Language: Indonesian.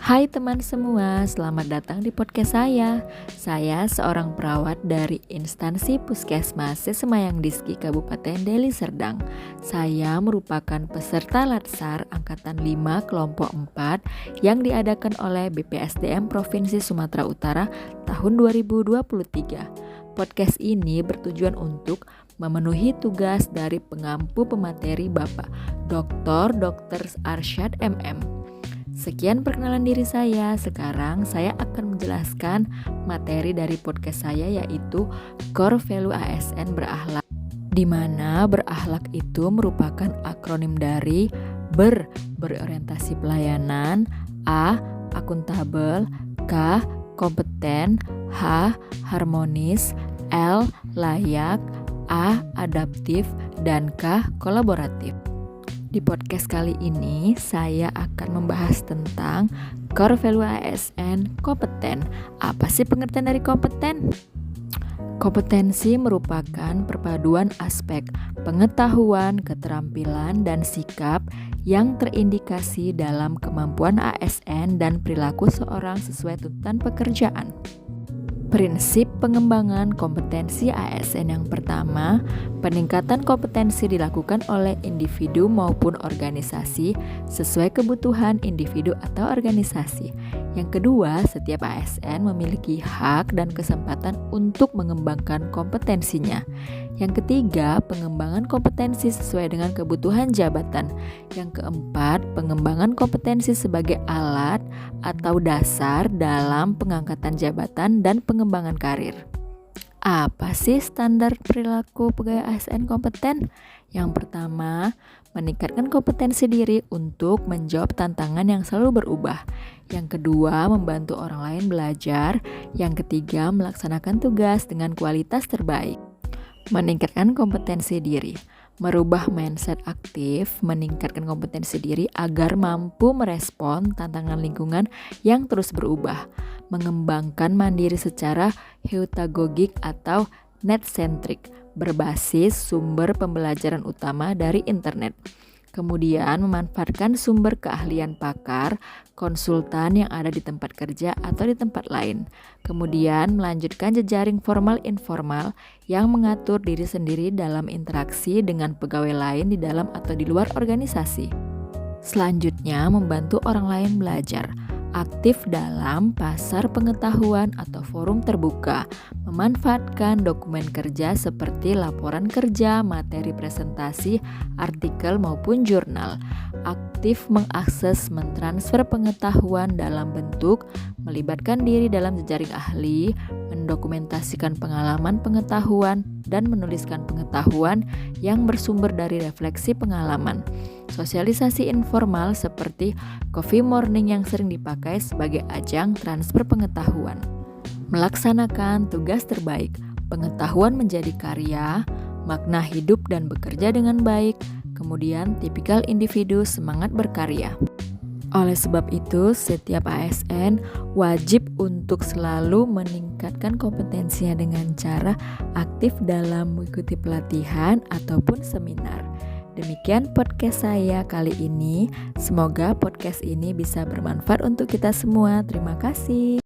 Hai teman semua, selamat datang di podcast saya. Saya seorang perawat dari instansi Puskesmas Sesemayang Diski Kabupaten Deli Serdang. Saya merupakan peserta Latsar Angkatan 5 Kelompok 4 yang diadakan oleh BPSDM Provinsi Sumatera Utara tahun 2023. Podcast ini bertujuan untuk memenuhi tugas dari pengampu pemateri Bapak Dr. Arsyad MM. Sekian perkenalan diri saya. Sekarang saya akan menjelaskan materi dari podcast saya, yaitu Core Value ASN Berakhlak, di mana berakhlak itu merupakan akronim dari berorientasi pelayanan, A. akuntabel, K. kompeten, H. harmonis, L. layak, A. adaptif, dan K. kolaboratif. Di podcast kali ini, saya akan membahas tentang Core Value ASN kompeten. Apa sih pengertian dari kompeten? Kompetensi merupakan perpaduan aspek pengetahuan, keterampilan, dan sikap yang terindikasi dalam kemampuan ASN dan perilaku seorang sesuai tuntutan pekerjaan. Prinsip pengembangan kompetensi ASN yang pertama, peningkatan kompetensi dilakukan oleh individu maupun organisasi sesuai kebutuhan individu atau organisasi. Yang kedua, setiap ASN memiliki hak dan kesempatan untuk mengembangkan kompetensinya. Yang ketiga, pengembangan kompetensi sesuai dengan kebutuhan jabatan. Yang keempat, pengembangan kompetensi sebagai alat atau dasar dalam pengangkatan jabatan dan pengembangan karir. Apa sih standar perilaku pegawai ASN kompeten? Yang pertama, meningkatkan kompetensi diri untuk menjawab tantangan yang selalu berubah. Yang kedua, membantu orang lain belajar. Yang ketiga, melaksanakan tugas dengan kualitas terbaik. Meningkatkan kompetensi diri, merubah mindset aktif, meningkatkan kompetensi diri agar mampu merespon tantangan lingkungan yang terus berubah, mengembangkan mandiri secara heutagogik atau net-centric, berbasis sumber pembelajaran utama dari internet. Kemudian memanfaatkan sumber keahlian pakar, konsultan yang ada di tempat kerja atau di tempat lain. Kemudian melanjutkan jejaring formal-informal yang mengatur diri sendiri dalam interaksi dengan pegawai lain di dalam atau di luar organisasi. Selanjutnya membantu orang lain belajar, aktif dalam pasar pengetahuan atau forum terbuka, memanfaatkan dokumen kerja seperti laporan kerja, materi presentasi, artikel maupun jurnal, aktif mengakses mentransfer pengetahuan dalam bentuk, melibatkan diri dalam jejaring ahli, mendokumentasikan pengalaman pengetahuan, dan menuliskan pengetahuan yang bersumber dari refleksi pengalaman. Sosialisasi informal seperti coffee morning yang sering dipakai sebagai ajang transfer pengetahuan. Melaksanakan tugas terbaik, pengetahuan menjadi karya, makna hidup dan bekerja dengan baik, kemudian tipikal individu semangat berkarya. Oleh sebab itu, setiap ASN wajib untuk selalu meningkatkan kompetensinya dengan cara aktif dalam mengikuti pelatihan ataupun seminar. Demikian podcast saya kali ini. Semoga podcast ini bisa bermanfaat untuk kita semua. Terima kasih.